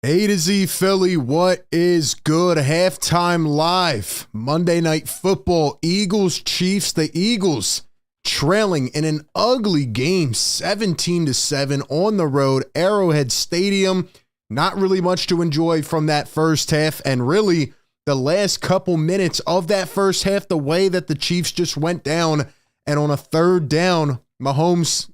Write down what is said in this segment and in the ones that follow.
A to Z Philly, what is good? Halftime live. Monday Night Football, Eagles, Chiefs. The Eagles trailing in an ugly game, 17-7 on the road, Arrowhead Stadium. Not really much to enjoy from that first half, and really the last couple minutes of that first half, the way that the Chiefs just went down, and on a third down, Mahomes,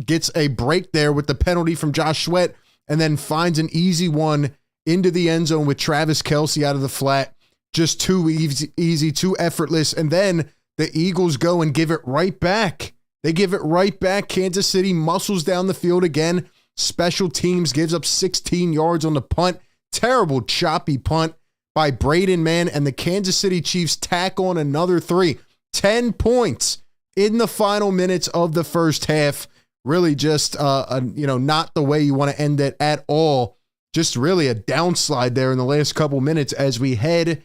gets a break there with the penalty from Josh Sweat, and then finds an easy one into the end zone with Travis Kelce out of the flat. Just too easy, too effortless. And then the Eagles go and give it right back. They give it right back. Kansas City muscles down the field again. Special teams gives up 16 yards on the punt. Terrible choppy punt by Braden Mann. And the Kansas City Chiefs tack on another 3. 10 points in the final minutes of the first half. Really just, not the way you want to end it at all. Just really a downslide there in the last couple minutes as we head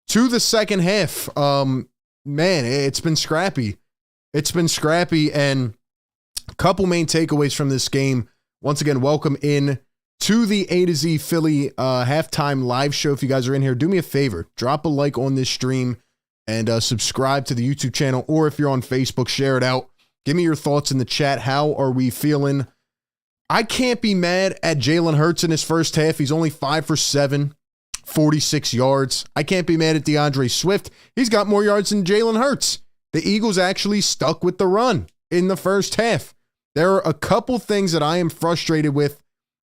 to the second half. It's been scrappy. It's been scrappy, and a couple main takeaways from this game. Once again, welcome in to the A to Z Philly halftime live show. If you guys are in here, do me a favor. Drop a like on this stream and subscribe to the YouTube channel, or if you're on Facebook, share it out. Give me your thoughts in the chat. How are we feeling? I can't be mad at Jalen Hurts in his first half. He's only 5 for 7, 46 yards. I can't be mad at DeAndre Swift. He's got more yards than Jalen Hurts. The Eagles actually stuck with the run in the first half. There are a couple things that I am frustrated with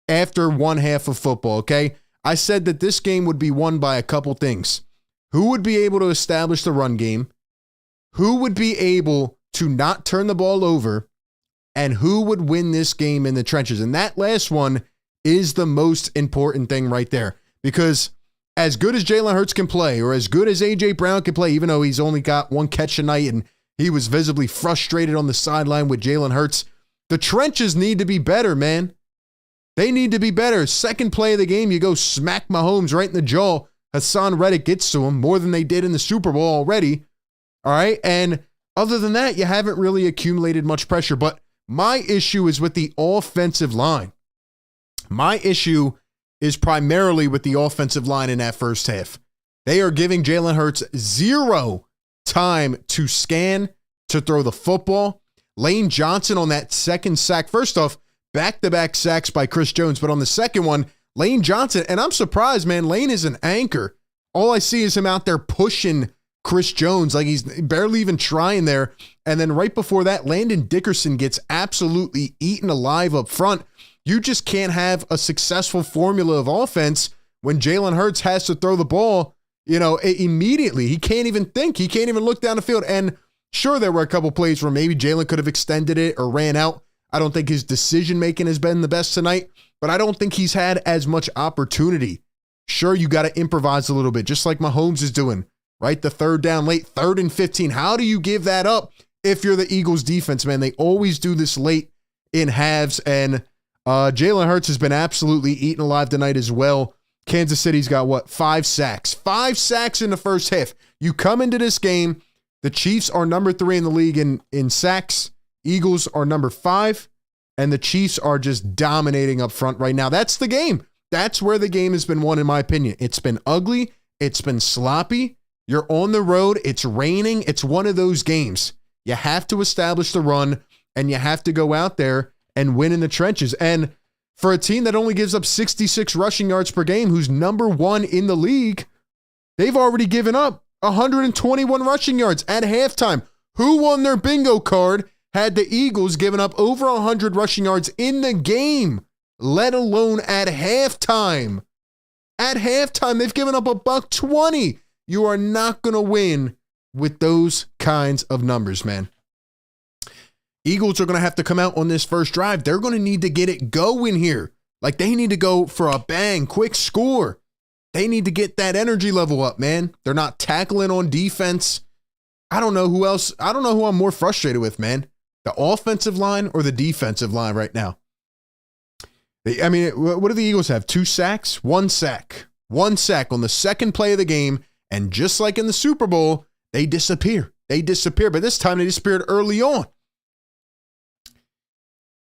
after one half of football, okay? I said that this game would be won by a couple things. Who would be able to establish the run game? Who would be able to not turn the ball over, and who would win this game in the trenches? And that last one is the most important thing right there, because as good as Jalen Hurts can play, or as good as A.J. Brown can play, even though he's only got one catch tonight and he was visibly frustrated on the sideline with Jalen Hurts, the trenches need to be better, man. They need to be better. Second play of the game, you go smack Mahomes right in the jaw. Hassan Reddick gets to him more than they did in the Super Bowl already. All right, and other than that, you haven't really accumulated much pressure. But my issue is with the offensive line. My issue is primarily with the offensive line in that first half. They are giving Jalen Hurts zero time to scan, to throw the football. Lane Johnson on that second sack. First off, back-to-back sacks by Chris Jones. But on the second one, Lane Johnson, and I'm surprised, man, Lane is an anchor. All I see is him out there pushing Chris Jones, like he's barely even trying there. And then right before that, Landon Dickerson gets absolutely eaten alive up front. You just can't have a successful formula of offense when Jalen Hurts has to throw the ball, immediately. He can't even think. He can't even look down the field. And sure, there were a couple plays where maybe Jalen could have extended it or ran out. I don't think his decision-making has been the best tonight, but I don't think he's had as much opportunity. Sure, you got to improvise a little bit, just like Mahomes is doing. Right? The third down late, 3rd and 15. How do you give that up if you're the Eagles defense, man? They always do this late in halves, and Jalen Hurts has been absolutely eaten alive tonight as well. Kansas City's got, 5 sacks? 5 sacks in the first half. You come into this game, the Chiefs are number 3 in the league in sacks. Eagles are number 5, and the Chiefs are just dominating up front right now. That's the game. That's where the game has been won, in my opinion. It's been ugly. It's been sloppy. You're on the road. It's raining. It's one of those games. You have to establish the run, and you have to go out there and win in the trenches. And for a team that only gives up 66 rushing yards per game, who's number 1 in the league, they've already given up 121 rushing yards at halftime. Who on their bingo card had the Eagles giving up over 100 rushing yards in the game, let alone at halftime? At halftime, they've given up $120. You are not going to win with those kinds of numbers, man. Eagles are going to have to come out on this first drive. They're going to need to get it going here. Like, they need to go for a bang, quick score. They need to get that energy level up, man. They're not tackling on defense. I don't know who else. I don't know who I'm more frustrated with, man. The offensive line or the defensive line right now. What do the Eagles have? 2 sacks? 1 sack. 1 sack on the second play of the game. And just like in the Super Bowl, they disappear. But this time they disappeared early on.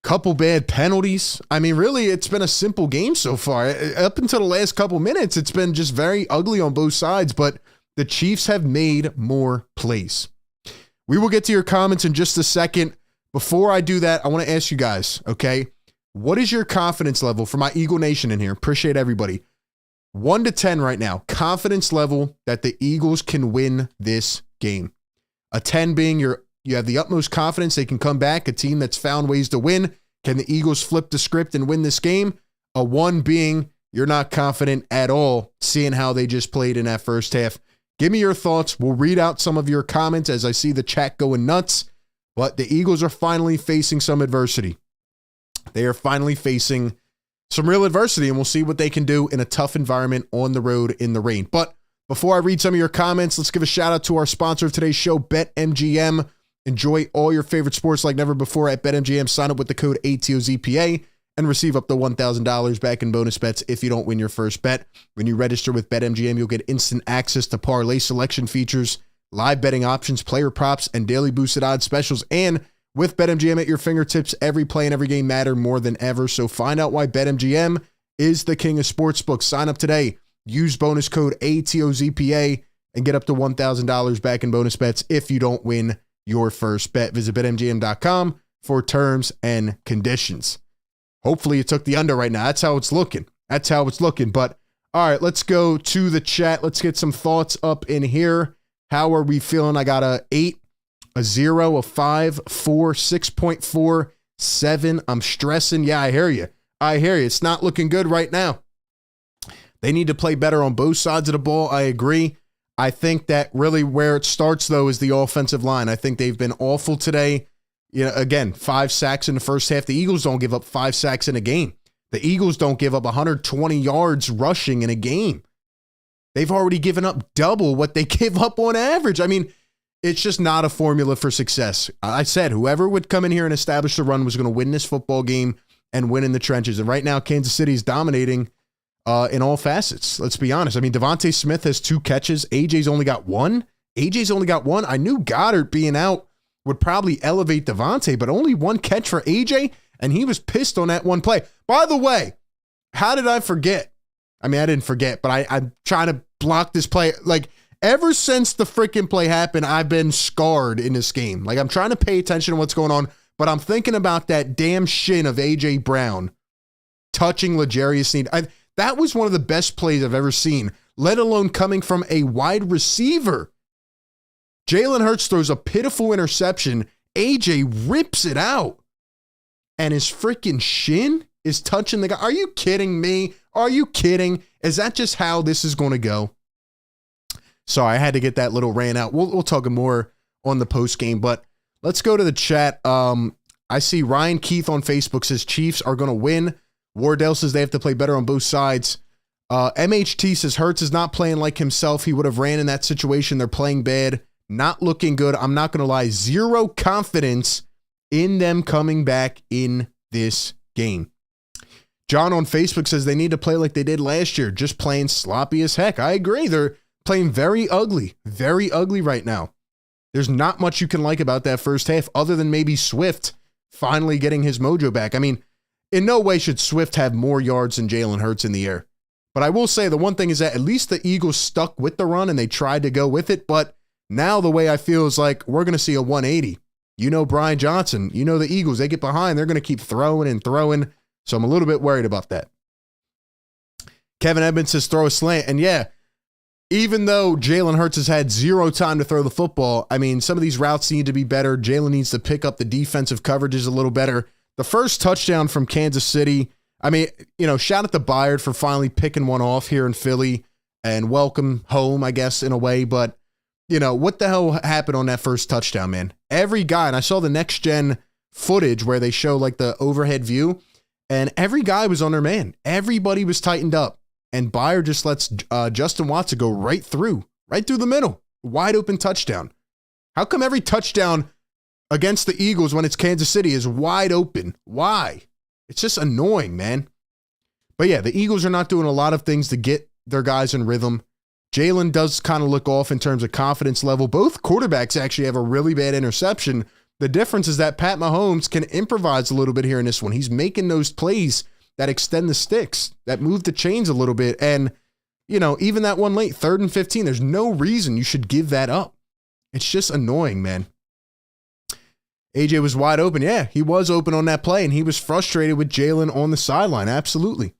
Couple bad penalties. I mean, really, it's been a simple game so far. Up until the last couple minutes, it's been just very ugly on both sides, but the Chiefs have made more plays. We will get to your comments in just a second. Before I do that, I want to ask you guys, okay, what is your confidence level for my Eagle Nation in here? Appreciate everybody. 1 to 10 right now, confidence level that the Eagles can win this game. A 10 being you have the utmost confidence they can come back, a team that's found ways to win. Can the Eagles flip the script and win this game? A 1 being you're not confident at all, seeing how they just played in that first half. Give me your thoughts. We'll read out some of your comments as I see the chat going nuts. But the Eagles are finally facing some adversity. They are finally facing some real adversity, and we'll see what they can do in a tough environment on the road in the rain. But before I read some of your comments, let's give a shout out to our sponsor of today's show, BetMGM. Enjoy all your favorite sports like never before at BetMGM. Sign up with the code ATOZPA and receive up to $1,000 back in bonus bets if you don't win your first bet. When you register with BetMGM, you'll get instant access to parlay selection features, live betting options, player props, and daily boosted odds specials. And with BetMGM at your fingertips, every play and every game matter more than ever. So find out why BetMGM is the king of sportsbooks. Sign up today. Use bonus code ATOZPA and get up to $1,000 back in bonus bets if you don't win your first bet. Visit BetMGM.com for terms and conditions. Hopefully you took the under right now. That's how it's looking. But all right, let's go to the chat. Let's get some thoughts up in here. How are we feeling? I got a 8, a 0, a 5, 4, 6.4, 7. I'm stressing. Yeah, I hear you. It's not looking good right now. They need to play better on both sides of the ball. I agree. I think that really where it starts, though, is the offensive line. I think they've been awful today. You know, again, 5 sacks in the first half. The Eagles don't give up 5 sacks in a game. The Eagles don't give up 120 yards rushing in a game. They've already given up double what they give up on average. I mean, it's just not a formula for success. I said whoever would come in here and establish the run was going to win this football game and win in the trenches. And right now, Kansas City is dominating in all facets. Let's be honest. I mean, Devontae Smith has 2 catches. AJ's only got 1. I knew Goddard being out would probably elevate Devontae, but only 1 catch for AJ, and he was pissed on that one play. By the way, how did I forget? I mean, I didn't forget, but I'm trying to block this play. Like, ever since the freaking play happened, I've been scarred in this game. Like, I'm trying to pay attention to what's going on, but I'm thinking about that damn shin of A.J. Brown touching L'Jarius Sneed. That was one of the best plays I've ever seen, let alone coming from a wide receiver. Jalen Hurts throws a pitiful interception. A.J. rips it out, and his freaking shin is touching the guy. Are you kidding me? Are you kidding? Is that just how this is going to go? Sorry, I had to get that little rant out. We'll talk more on the post game, but let's go to the chat. I see Ryan Keith on Facebook says Chiefs are going to win. Wardell says they have to play better on both sides. MHT says Hurts is not playing like himself. He would have ran in that situation. They're playing bad. Not looking good. I'm not going to lie. 0 confidence in them coming back in this game. John on Facebook says they need to play like they did last year, just playing sloppy as heck. I agree. They're playing very ugly right now. There's not much you can like about that first half other than maybe Swift finally getting his mojo back. I mean, in no way should Swift have more yards than Jalen Hurts in the air. But I will say the one thing is that at least the Eagles stuck with the run and they tried to go with it. But now the way I feel is like we're going to see a 180. You know Brian Johnson. You know the Eagles. They get behind. They're going to keep throwing and throwing. So I'm a little bit worried about that. Kevin Edmonds says throw a slant. And yeah, even though Jalen Hurts has had 0 time to throw the football, I mean, some of these routes need to be better. Jalen needs to pick up the defensive coverages a little better. The first touchdown from Kansas City, I mean, you know, shout out to Byard for finally picking one off here in Philly and welcome home, I guess, in a way. But, you know, what the hell happened on that first touchdown, man? Every guy, and I saw the next gen footage where they show like the overhead view, and every guy was on their man. Everybody was tightened up. And Byard just lets Justin Watson go right through the middle. Wide open touchdown. How come every touchdown against the Eagles when it's Kansas City is wide open? Why? It's just annoying, man. But yeah, the Eagles are not doing a lot of things to get their guys in rhythm. Jalen does kind of look off in terms of confidence level. Both quarterbacks actually have a really bad interception. The difference is that Pat Mahomes can improvise a little bit here in this one. He's making those plays that extend the sticks, that move the chains a little bit. And, you know, even that one late, 3rd and 15, there's no reason you should give that up. It's just annoying, man. AJ was wide open. Yeah, he was open on that play, and he was frustrated with Jalen on the sideline. Absolutely.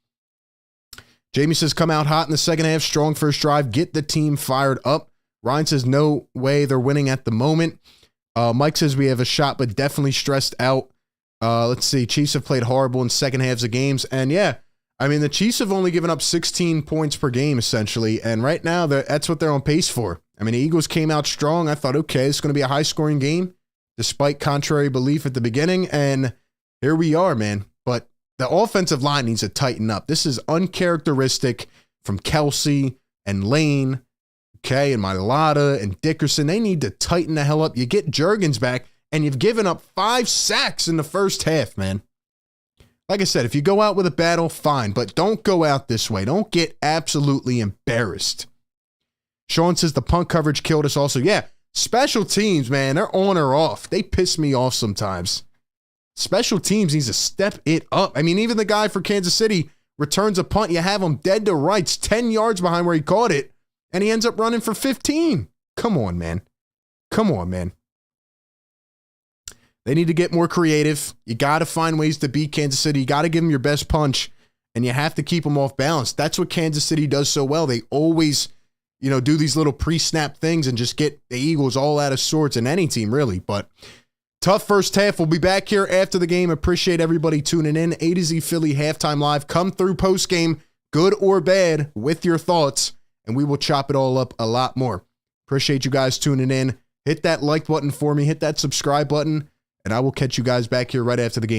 Jamie says, come out hot in the second half, strong first drive, get the team fired up. Ryan says, no way they're winning at the moment. Mike says we have a shot, but definitely stressed out. Let's see. Chiefs have played horrible in second halves of games. And yeah, I mean, the Chiefs have only given up 16 points per game, essentially. And right now, that's what they're on pace for. I mean, the Eagles came out strong. I thought, okay, it's going to be a high-scoring game, despite contrary belief at the beginning. And here we are, man. But the offensive line needs to tighten up. This is uncharacteristic from Kelsey and Lane, okay, and Mailata and Dickerson. They need to tighten the hell up. You get Juergens back, and you've given up 5 sacks in the first half, man. Like I said, if you go out with a battle, fine, but don't go out this way. Don't get absolutely embarrassed. Sean says the punt coverage killed us also. Yeah, special teams, man, they're on or off. They piss me off sometimes. Special teams needs to step it up. I mean, even the guy for Kansas City returns a punt. You have him dead to rights, 10 yards behind where he caught it, and he ends up running for 15. Come on, man. Come on, man. They need to get more creative. You got to find ways to beat Kansas City. You got to give them your best punch, and you have to keep them off balance. That's what Kansas City does so well. They always, you know, do these little pre-snap things and just get the Eagles all out of sorts, and any team, really. But tough first half. We'll be back here after the game. Appreciate everybody tuning in. A to Z Philly Halftime Live. Come through post-game, good or bad, with your thoughts, and we will chop it all up a lot more. Appreciate you guys tuning in. Hit that like button for me. Hit that subscribe button. And I will catch you guys back here right after the game.